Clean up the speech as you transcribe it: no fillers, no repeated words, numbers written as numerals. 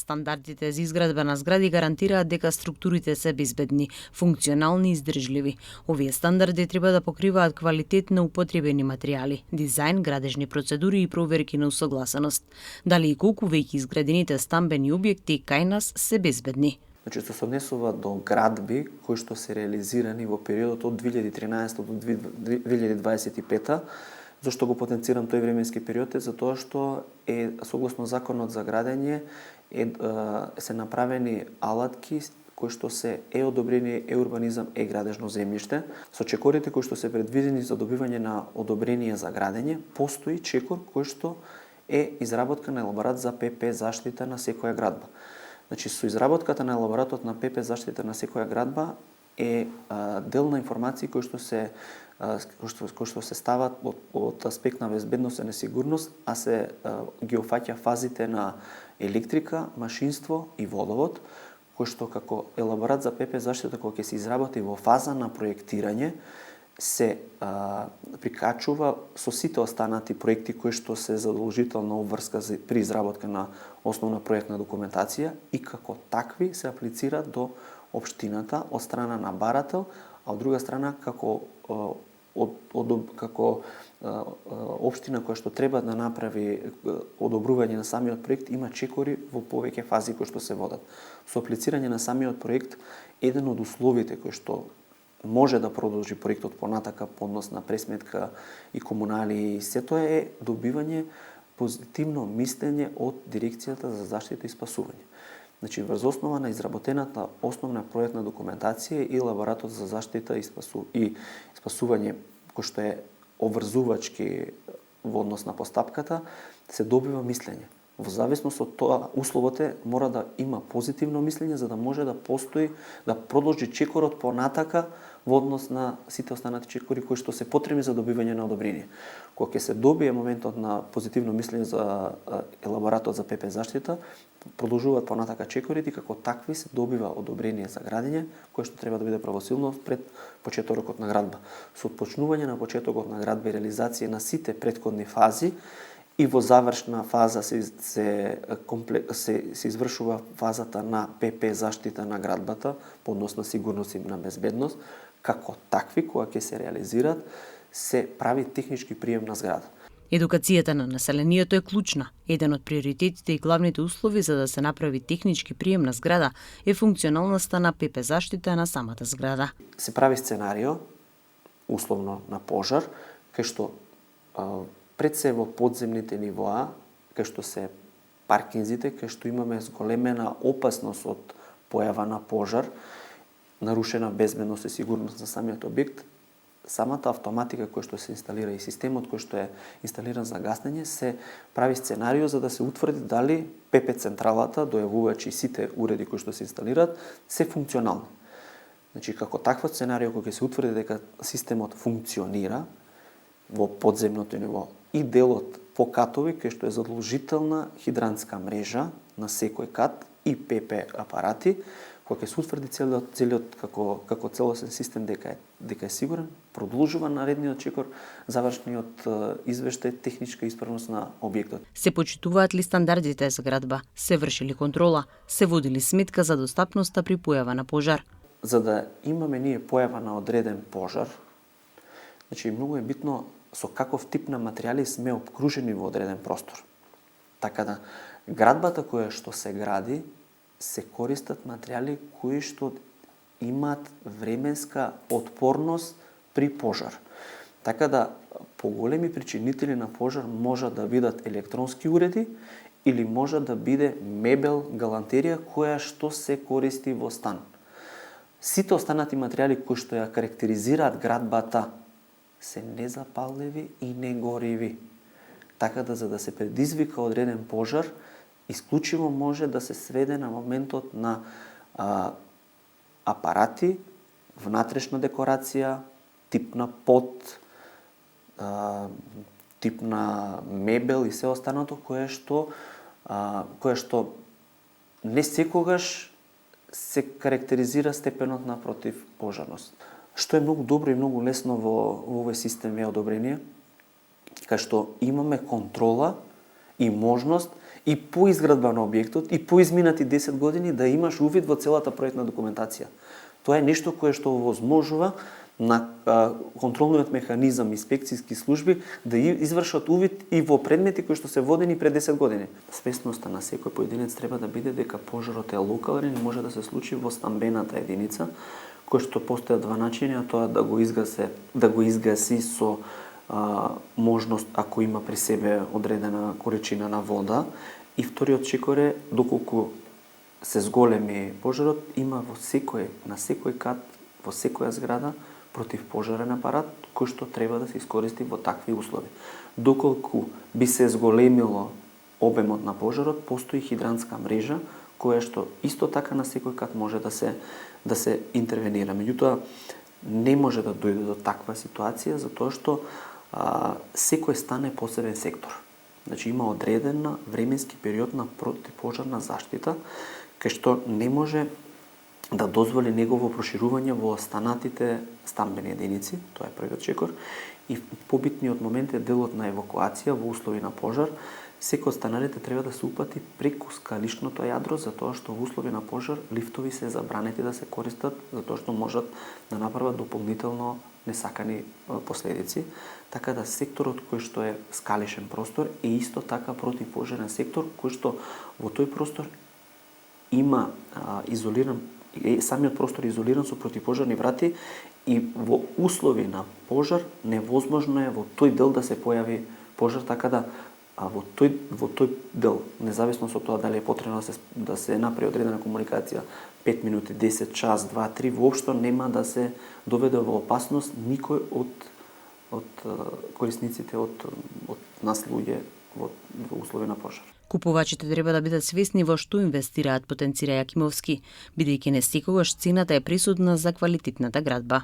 Стандардите за изградба на згради гарантираат дека структурите се безбедни, функционални и издржливи. Овие стандарди треба да покриваат квалитет на употребени материјали, дизајн, градежни процедури и проверки на усогласеност. Дали и колку веќе изградените стамбени објекти кај нас се безбедни. Значи, се однесува до градби кои што се реализирани во периодот од 2013 до 2025. Зошто го потенцирам тој временски период е затоа што согласно законот за градење се направени алатки кои што се одобрени урбанизам градежно земјиште. Со чекорите кои што се предвидени за добивање на одобрение за градење, постои чекор кој што изработка на елаборат за ПП заштита на секоја градба. Значи, со изработката на елаборатот на ПП заштита на секоја градба дел на информации кои што се стават од аспект на безбедност и несигурност, а се ги опфаќа фазите на електрика, машинство и водовод, кој што како елаборат за ПП заштита кога ќе се изработи во фаза на проектирање, се прикачува со сите останати проекти кои што се задолжителна обврска при изработка на основна проектна документација и како такви се аплицираат до општината од страна на барател, а од друга страна како општина која што треба да направи одобрување на самиот проект има чекори во повеќе фази кои што се водат. Со аплицирање на самиот проект, еден од условите кои што може да продолжи проектот понатака по однос на пресметка и комунали и сето добивање позитивно мислење од Дирекцијата за заштита и спасување. Значи, врз основа на изработената основна проектна документација и лаборатот за заштита и спасување, кој што е обврзувачки во однос на постапката, се добива мислење. Во зависност од тоа, условот мора да има позитивно мислење за да може да постои, да продолжи чекорот понатака во однос на сите останати чекори кои што се потребни за добивање на одобрение. Кога ќе се добие моментот на позитивно мислење за елаборатот за ПП заштита, продолжуваат понатака чекорите и како такви се добива одобрение за градење, кое што треба да биде правосилно пред почетокот на градба. Со отпочнување на почетокот на градба и реализација на сите претходни фази и во завршна фаза се извршува фазата на ПП заштита на градбата по однос на сигурност и на безбедност, како такви кога ќе се реализираат, се прави технички прием на зграда. Едукацијата на населението е клучна. Еден од приоритетите и главните услови за да се направи технички прием на зграда е функционалноста на ПП заштита на самата зграда. Се прави сценарио, условно на пожар, кај што пред се во подземните нивоа, кај што се паркинзите, кај што имаме зголемена опасност од појава на пожар, нарушена безбедност и сигурност на самиот објект, самата автоматика која што се инсталира и системот кој што е инсталиран за гаснење се прави сценарио за да се утврди дали ПП централата, дојавувачи сите уреди кои што се инсталираат, се функционални. Значи, како такво сценарио кој ќе се утврди дека системот функционира во подземното ниво и делот по катови, кај што е задолжителна хидрантска мрежа на секој кат и ПП апарати, кога ќе се утврди целиот како целосен систем дека е сигурен, продолжува наредниот чекор, завршниот извештај техничка исправност на објектот. Се почитуваат ли стандардите за градба? Се врши ли контрола? Се води ли сметка за достапноста при појава на пожар? За да имаме ние појава на одреден пожар, значи многу е битно со каков тип на материјали сме обкружени во одреден простор. Така да градбата која што се гради се користат материјали кои што имаат временска отпорност при пожар. Така да поголеми причинители на пожар можат да бидат електронски уреди или може да биде мебел, галантерија која што се користи во стан. Сите останати материјали кои што ја карактеризираат градбата се незапалливи и негориви. Така да за да се предизвика одреден пожар, исклучиво може да се сведе на моментот на апарати, внатрешна декорација, тип на под, тип на мебел и се останато кое што не секогаш се карактеризира степенот на противпожарност. Што е многу добро и многу лесно во овој систем одобрение, кај што имаме контрола и можност и по изградба на објектот и по изминати 10 години да имаш увид во целата проектна документација. Тоа е нешто кое што овозможува на контролниот механизам, инспекцијски служби да извршат увид и во предмети кои што се водени пред 10 години. Свесноста на секој поединец треба да биде дека пожарот е локален и може да се случи во стамбената единица, кој што постојат два начини, а тоа да го изгаси со можност ако има при себе одредена количина на вода, и вториот чекор е доколку се зголеми пожарот, има на секој кат, во секоја зграда противпожарен апарат кој што треба да се искористи во такви услови. Доколку би се зголемило обемот на пожарот, постои хидрантска мрежа која што исто така на секој кат може да се интервенира. Меѓутоа не може да дојде до таква ситуација затоа што секој стан е посебен сектор. Значи има одреден временски период на противпожарна заштита кај што не може да дозволи негово проширување во останатите стамбени единици, тоа е првиот чекор, и побитниот момент е делот на евакуација во услови на пожар. Секој од станарите треба да се упати преку скалишното јадро, затоа што во услови на пожар лифтови се забранети да се користат, затоа што можат да направат дополнително несакани последици. Така да секторот кој што е скалишен простор е исто така противпожарен сектор, кој што во тој простор има самиот простор е изолиран со противпожарни врати и во услови на пожар невозможно е во тој дел да се појави пожар, така да во тој дел, независно со тоа дали е потребно да се направи одредена комуникација 5 минути, 10, час, 2, 3, воопшто нема да се доведе во опасност никој од корисниците од нас луѓе во услови на пожар. Купувачите треба да бидат свесни во што инвестираат, потенцира Јакимовски, бидејќи не секогаш цената е присудна за квалитетната градба.